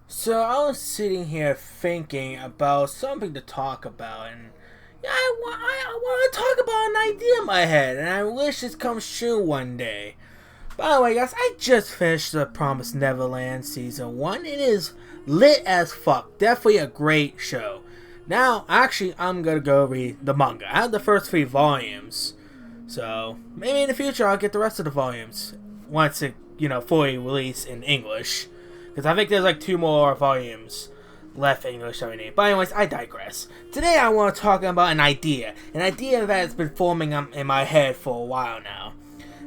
So I was sitting here thinking about something to talk about, and yeah, I want to talk about an idea in my head, and I wish this comes true one day. By the way, guys, I just finished The Promised Neverland Season 1. It is lit as fuck. Definitely a great show. Now, actually, I'm gonna go read the manga. I have the first 3 volumes. So, maybe in the future I'll get the rest of the volumes. Once it, fully released in English. Because I think there's like 2 more volumes left in English already. But anyways, I digress. Today I want to talk about an idea. An idea that's been forming in my head for a while now.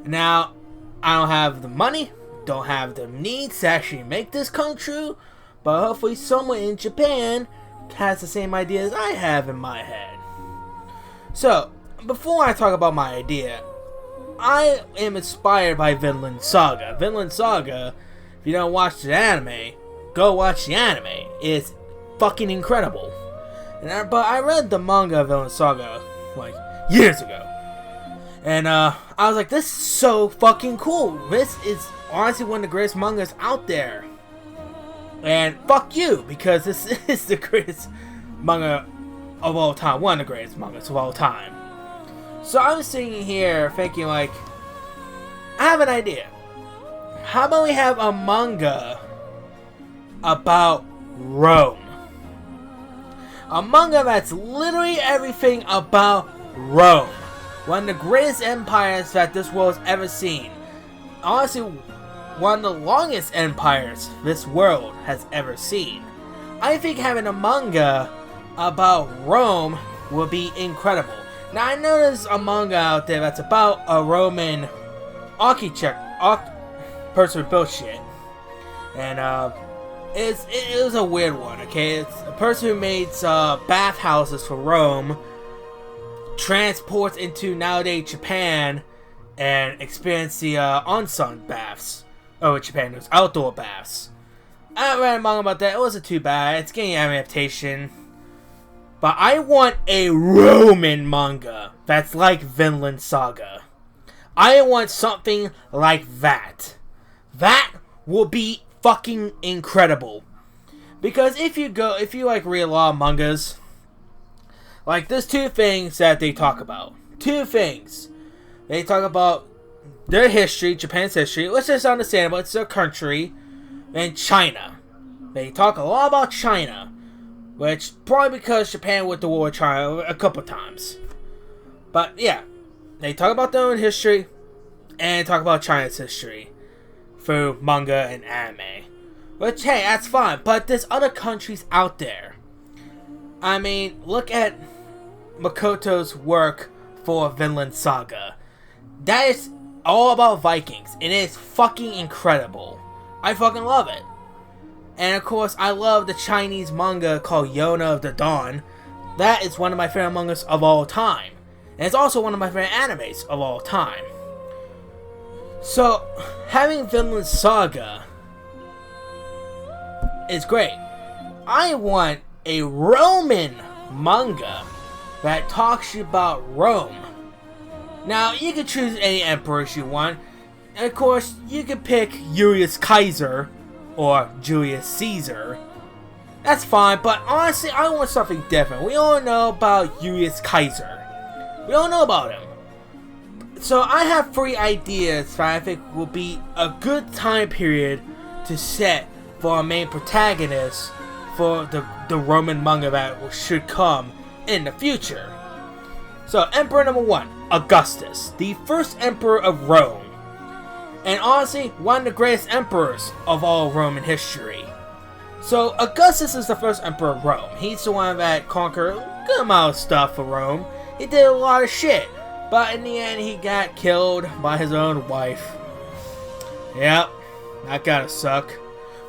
Now, I don't have the money, don't have the needs to actually make this come true. But hopefully someone in Japan has the same ideas I have in my head. So, before I talk about my idea, I am inspired by Vinland Saga. Vinland Saga, if you don't watch the anime, go watch the anime. It's fucking incredible. But I read the manga of Vinland Saga like years ago. And I was like, this is so fucking cool. This is honestly one of the greatest mangas out there. And fuck you, because this is the greatest manga of all time. One of the greatest mangas of all time. So I was sitting here thinking like, I have an idea. How about we have a manga about Rome? A manga that's literally everything about Rome. One of the greatest empires that this world's ever seen. Honestly, one of the longest empires this world has ever seen. I think having a manga about Rome would be incredible. Now I know there's a manga out there that's about a Roman person who built shit. And it was a weird one, okay? It's a person who made bathhouses for Rome, transports into nowadays Japan, and experience the onsen baths. Oh, in Japan, there's outdoor baths. I read a manga about that. It wasn't too bad. It's getting an adaptation. But I want a Roman manga that's like Vinland Saga. I want something like that. That will be fucking incredible. Because if you read a lot of mangas, like there's 2 things that they talk about. 2 things. They talk about their history, Japan's history, which is understandable, it's their country, and China. They talk a lot about China, which probably because Japan went to war with China a couple times. But yeah, they talk about their own history, and talk about China's history through manga and anime. Which, hey, that's fine, but there's other countries out there. I mean, look at Makoto's work for Vinland Saga. That is all about Vikings, and it is fucking incredible. I fucking love it. And of course, I love the Chinese manga called Yona of the Dawn. That is one of my favorite mangas of all time. And it's also one of my favorite animes of all time. So, having Vinland Saga is great. I want a Roman manga that talks about Rome. Now, you can choose any emperors you want. And of course, you can pick Julius Caesar or Julius Caesar. That's fine, but honestly, I want something different. We all know about Julius Caesar. We all know about him. So I have 3 ideas that I think will be a good time period to set for our main protagonist for the Roman manga that should come in the future. So, Emperor number 1, Augustus, the first emperor of Rome. And honestly, one of the greatest emperors of all Roman history. So, Augustus is the first emperor of Rome. He's the one that conquered a good amount of stuff for Rome. He did a lot of shit. But in the end, he got killed by his own wife. Yep, that gotta suck.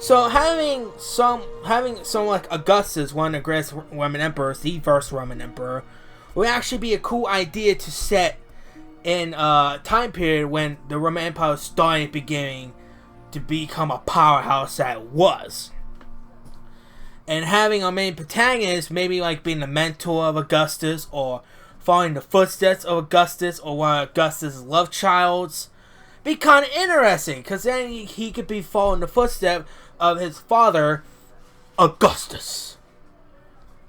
So having someone like Augustus, one of the greatest Roman emperors, the first Roman emperor, would actually be a cool idea to set in a time period when the Roman Empire was beginning to become a powerhouse that it was. And having our main protagonist maybe like being the mentor of Augustus, or following the footsteps of Augustus, or one of Augustus' love childs, be kind of interesting, because then he could be following the footsteps of his father Augustus.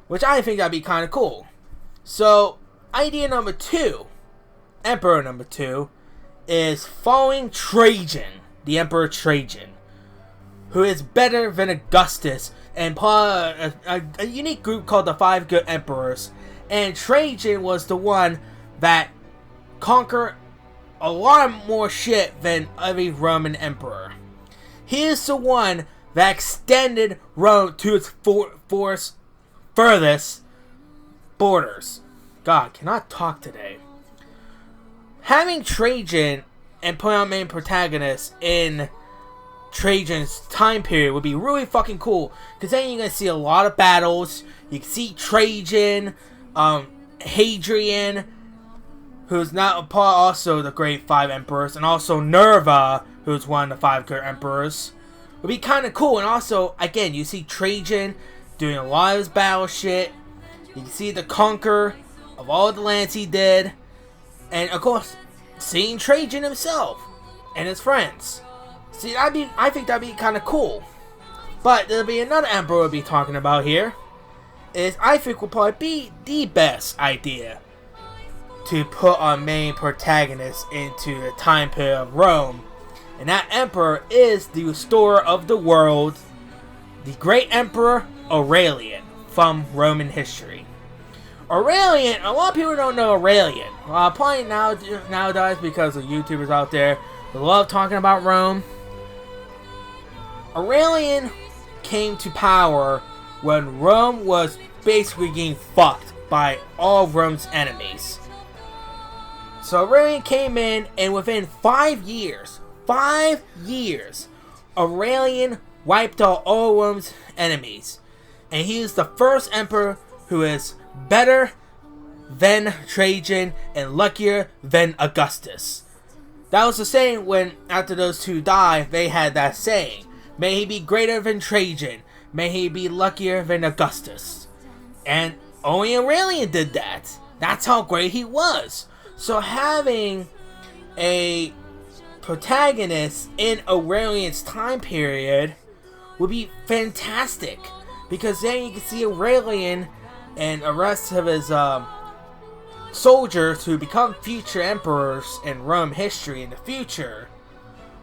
Which I think that'd be kind of cool. So, idea number 2, Emperor number 2, is following Trajan, the Emperor Trajan, who is better than Augustus, and part of a unique group called the 5 Good Emperors. And Trajan was the one that conquered a lot more shit than every Roman emperor. He is the one that extended Rome to its furthest borders. God, cannot talk today. Having Trajan and putting our main protagonist in Trajan's time period would be really fucking cool, because then you're gonna see a lot of battles. You can see Trajan, Hadrian, who's not a part also the great 5 emperors, and also Nerva, who's one of the 5 good emperors. Would be kind of cool. And also, again, you see Trajan doing a lot of his battle shit. You can see the conquer of all the lands he did, and of course, seeing Trajan himself and his friends. See, I think that'd be kind of cool. But there'll be another emperor we'll be talking about here. I think will probably be the best idea to put our main protagonist into the time period of Rome. And that emperor is the restorer of the world, the great emperor Aurelian from Roman history. Aurelian, a lot of people don't know Aurelian. Probably nowadays because of YouTubers out there that love talking about Rome. Aurelian came to power when Rome was basically getting fucked by all of Rome's enemies. So Aurelian came in, and within 5 years, Aurelian wiped out all Rome's enemies. And he is the first emperor who is better than Trajan and luckier than Augustus. That was the saying when, after those two died, they had that saying. May he be greater than Trajan. May he be luckier than Augustus. And only Aurelian did that. That's how great he was. So having a protagonist in Aurelian's time period would be fantastic, because then you can see Aurelian and the rest of his soldiers who become future emperors in Rome history in the future.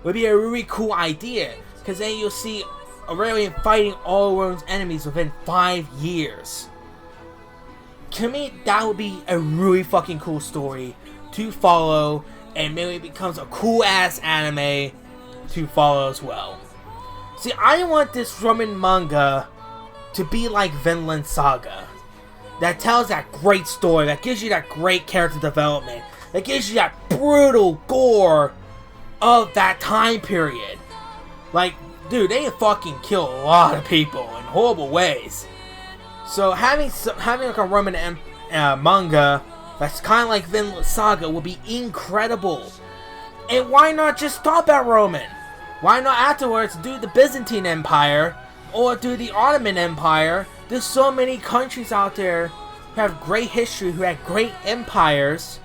Would be a really cool idea, because then you'll see Aurelian fighting all Rome's enemies within 5 years. To me, that would be a really fucking cool story to follow, and maybe it becomes a cool ass anime to follow as well. See, I want this Roman manga to be like Vinland Saga, that tells that great story, that gives you that great character development, that gives you that brutal gore of that time period. Like, dude, they fucking kill a lot of people in horrible ways. So having like a Roman manga that's kind of like Vinland Saga would be incredible. And why not just stop at Roman? Why not afterwards do the Byzantine Empire or do the Ottoman Empire? There's so many countries out there who have great history, who had great empires,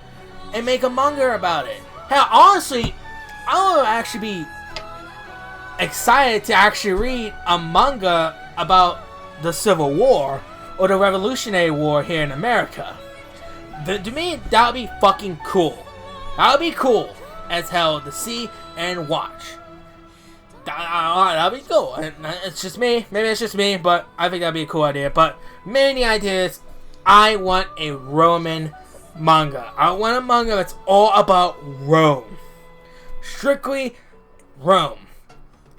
and make a manga about it. Hell, honestly, I would actually be excited to actually read a manga about the Civil War or the Revolutionary War here in America. To me, that would be fucking cool. That would be cool as hell to see and watch. That would be cool. It's just me. Maybe it's just me, but I think that'd be a cool idea. But main idea is, I want a Roman manga. I want a manga that's all about Rome. Strictly Rome.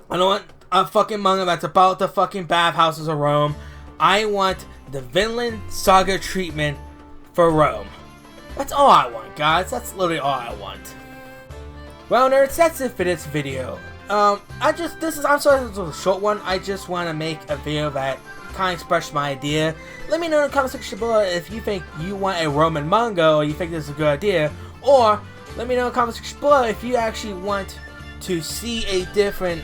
I don't want a fucking manga that's about the fucking bathhouses of Rome. I want the Vinland Saga treatment for Rome. That's all I want, guys. That's literally all I want. Well, nerds, that's it for this video. I'm sorry this is a short one. I just want to make a video that kind of express my idea. Let me know in the comment section below if you think you want a Roman manga or you think this is a good idea. Or let me know in the comment section below if you actually want to see a different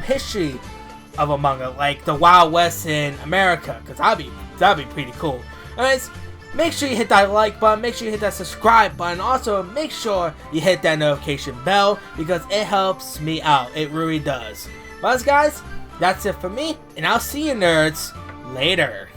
history of a manga, like the Wild West in America, because that'd be pretty cool. Anyways, make sure you hit that like button, make sure you hit that subscribe button, also make sure you hit that notification bell, because it helps me out, it really does. But guys, That's it for me, and I'll see you nerds later.